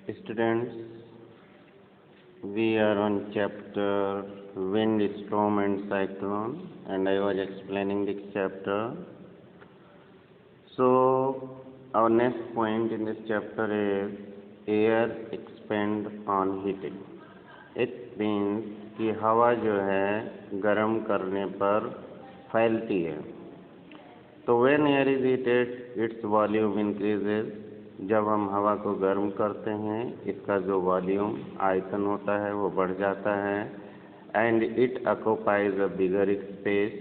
Students, we are on chapter Wind, Storm and Cyclone, and I was explaining this chapter. So, our next point in this chapter is air expand on heating. It means कि हवा जो है गर्म करने पर फैलती है. तो when air is heated, its volume increases. जब हम हवा को गर्म करते हैं इसका जो वॉल्यूम आयतन होता है वो बढ़ जाता है. And it occupies a bigger space,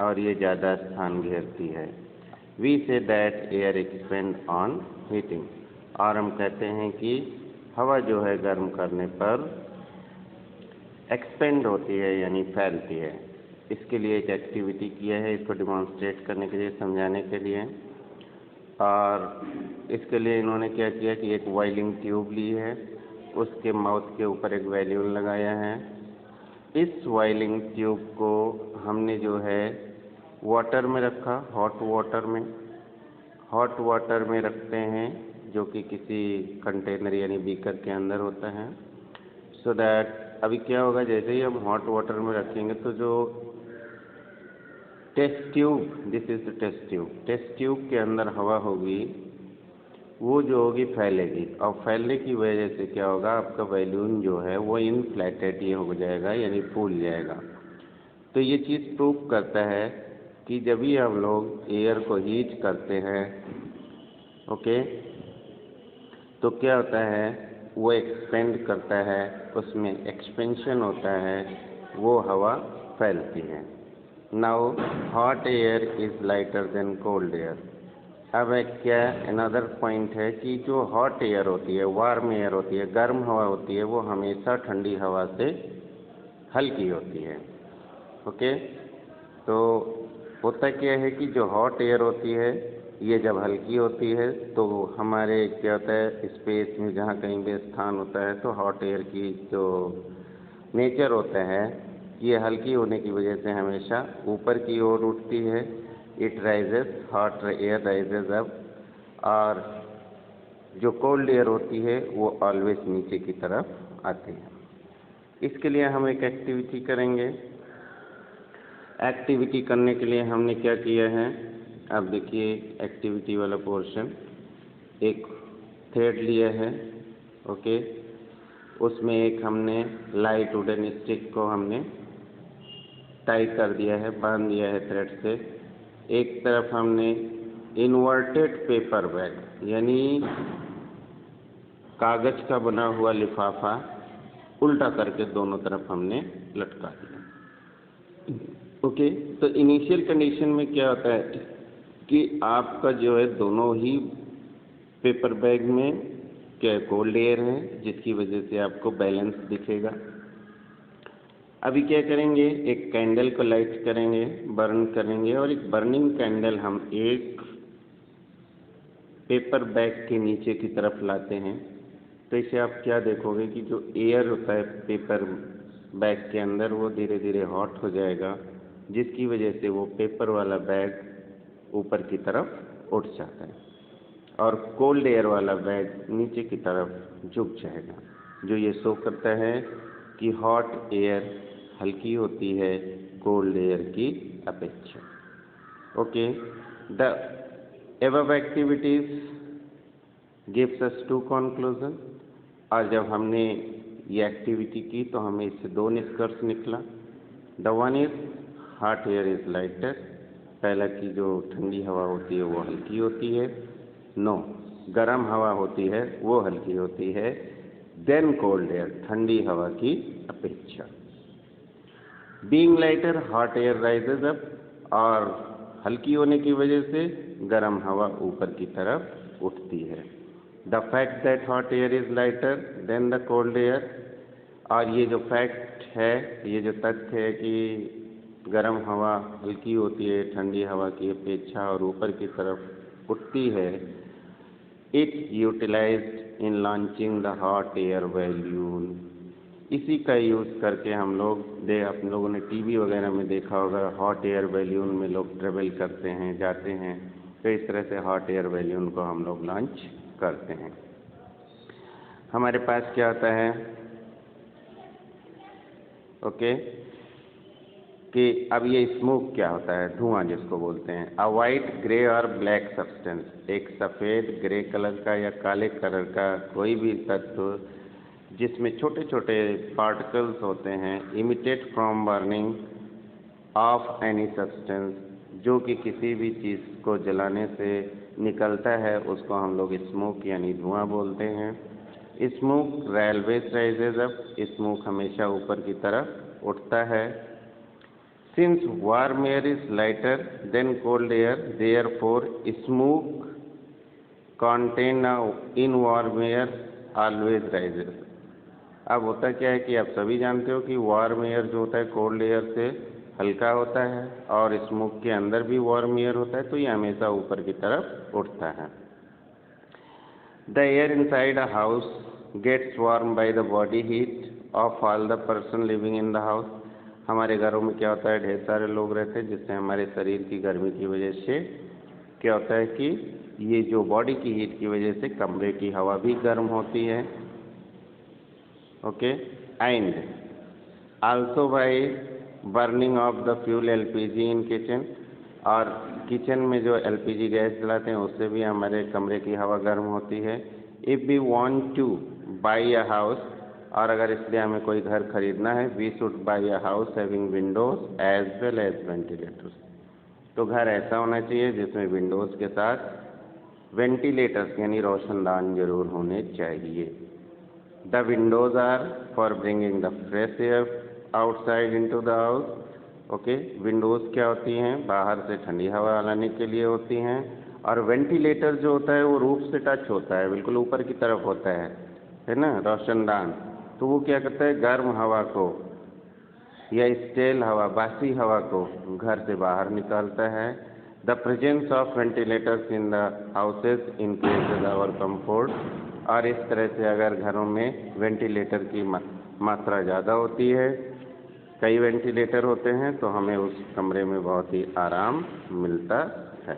और ये ज़्यादा स्थान घेरती है. We say that air expand on heating, और हम कहते हैं कि हवा जो है गर्म करने पर एक्सपेंड होती है यानी फैलती है. इसके लिए एक एक्टिविटी किया है, इसको डिमॉन्स्ट्रेट करने के लिए, समझाने के लिए. और इसके लिए इन्होंने क्या किया कि एक बॉइलिंग ट्यूब ली है, उसके माउथ के ऊपर एक वैल्यूम लगाया है. इस बॉइलिंग ट्यूब को हमने जो है वाटर में रखा, हॉट वाटर में रखते हैं, जो कि किसी कंटेनर यानी बीकर के अंदर होता है. सो दैट अभी क्या होगा, जैसे ही हम हॉट वाटर में रखेंगे तो जो test tube, this is the test tube के अंदर हवा होगी, वो जो होगी फैलेगी, और फैलने की वजह से क्या होगा, आपका बैलून जो है वो इनफ्लेटेड ये हो जाएगा यानी फूल जाएगा. तो ये चीज़ प्रूव करता है कि जब भी हम लोग एयर को हीट करते हैं, ओके, तो क्या होता है, वो एक्सपेंड करता है, उसमें एक्सपेंशन होता है, वो हवा फैलती है. Now hot air is lighter than cold air. अब एक क्या अनदर पॉइंट है कि जो हॉट एयर होती है, वार्म एयर होती है, गर्म हवा होती है, वो हमेशा ठंडी हवा से हल्की होती है. ओके, तो होता क्या है कि जो हॉट एयर होती है ये जब हल्की होती है तो हमारे क्या होता है, स्पेस में जहाँ कहीं भी स्थान होता है तो हॉट एयर की जो नेचर होता है ये हल्की होने की वजह से हमेशा ऊपर की ओर उठती है. It rises, hot air rises up, और जो कोल्ड एयर होती है वो ऑलवेज नीचे की तरफ आती है. इसके लिए हम एक एक्टिविटी करेंगे. एक्टिविटी करने के लिए हमने क्या किया है, अब देखिए एक्टिविटी वाला पोर्शन, एक थ्रेड लिया है, ओके, उसमें एक हमने लाइट वुडन स्टिक को हमने टाई कर दिया है, बांध दिया है थ्रेड से. एक तरफ हमने इन्वर्टेड पेपर बैग यानी कागज का बना हुआ लिफाफा उल्टा करके दोनों तरफ हमने लटका दिया. ओके, तो इनिशियल कंडीशन में क्या होता है कि आपका जो है दोनों ही पेपर बैग में क्या कोल्ड एयर है, जिसकी वजह से आपको बैलेंस दिखेगा. अभी क्या करेंगे, एक कैंडल को लाइट करेंगे, बर्न करेंगे, और एक बर्निंग कैंडल हम एक पेपर बैग के नीचे की तरफ लाते हैं. तो इसे आप क्या देखोगे कि जो एयर होता है पेपर बैग के अंदर वो धीरे धीरे हॉट हो जाएगा, जिसकी वजह से वो पेपर वाला बैग ऊपर की तरफ उठ जाता है और कोल्ड एयर वाला बैग नीचे की तरफ झुक जाएगा, जो ये शो करता है कि हॉट एयर हल्की होती है कोल्ड एयर की अपेक्षा. Okay, the above activities gives us two conclusion. और जब हमने ये एक्टिविटी की तो हमें इससे दो निष्कर्ष निकला. The one is hot air is lighter, पहला कि जो ठंडी हवा होती है वो हल्की होती है. नो, गर्म हवा होती है वो हल्की होती है देन कोल्ड एयर, ठंडी हवा की अपेक्षा. Being lighter hot air rises up, और हल्की होने की वजह से गर्म हवा ऊपर की तरफ उठती है. The fact that hot air is lighter than the cold air, और ये जो फैक्ट है, ये जो तथ्य है कि गर्म हवा हल्की होती है ठंडी हवा की अपेक्षा और ऊपर की तरफ उठती है, it utilized in launching the hot air balloon. इसी का यूज़ करके हम लोगों ने टीवी वगैरह में देखा होगा, हॉट एयर बैलून में लोग ट्रेवल करते हैं, जाते हैं, तो इस तरह से हॉट एयर बैलून को हम लोग लॉन्च करते हैं. हमारे पास क्या होता है, ओके, कि अब ये स्मोक क्या होता है, धुआं जिसको बोलते हैं। अ वाइट, ग्रे और ब्लैक सब्सटेंस, एक सफ़ेद, ग्रे कलर का या काले कलर का कोई भी तत्व जिसमें छोटे छोटे पार्टिकल्स होते हैं, emitted from burning of any substance, जो कि किसी भी चीज़ को जलाने से निकलता है, उसको हम लोग स्मोक यानी धुआं बोलते हैं। Smoke railways rises up, smoke हमेशा ऊपर की तरफ उठता है। Since warm air is lighter than cold air, therefore smoke contain in warm air always rises. अब होता क्या है कि आप सभी जानते हो कि वार्म एयर जो होता है कोल्ड एयर से हल्का होता है, और स्मोक के अंदर भी वार्म एयर होता है, तो ये हमेशा ऊपर की तरफ उठता है। The air inside a house gets warm by the body heat of all the person living in the house. हमारे घरों में क्या होता है, ढेर सारे लोग रहते हैं, जिससे हमारे शरीर की गर्मी की वजह से क्या होता है कि ये जो बॉडी की हीट की वजह से कमरे की हवा भी गर्म होती है, okay. And also by burning of the fuel LPG in kitchen, और किचन में जो एलपीजी गैस जलाते हैं उससे भी हमारे कमरे की हवा गर्म होती है। If we want to buy a house, और अगर इसलिए हमें कोई घर खरीदना है, we should buy a house having windows as well as ventilators. तो घर ऐसा होना चाहिए जिसमें विंडोज़ के साथ वेंटिलेटर्स यानी रोशनदान जरूर होने चाहिए। The windows are for bringing the fresh air outside into the house, okay. Windows क्या होती हैं, बाहर से ठंडी हवा लाने के लिए होती हैं, और वेंटिलेटर जो होता है वो रूफ से टच होता है, बिल्कुल ऊपर की तरफ होता है ना, रोशनदान। तो वो क्या करता है, गर्म हवा को या स्टेल हवा, बासी हवा को घर से बाहर निकालता है। The presence of ventilators in the houses increases our comfort, और इस तरह से अगर घरों में वेंटिलेटर की मात्रा ज़्यादा होती है, कई वेंटिलेटर होते हैं, तो हमें उस कमरे में बहुत ही आराम मिलता है।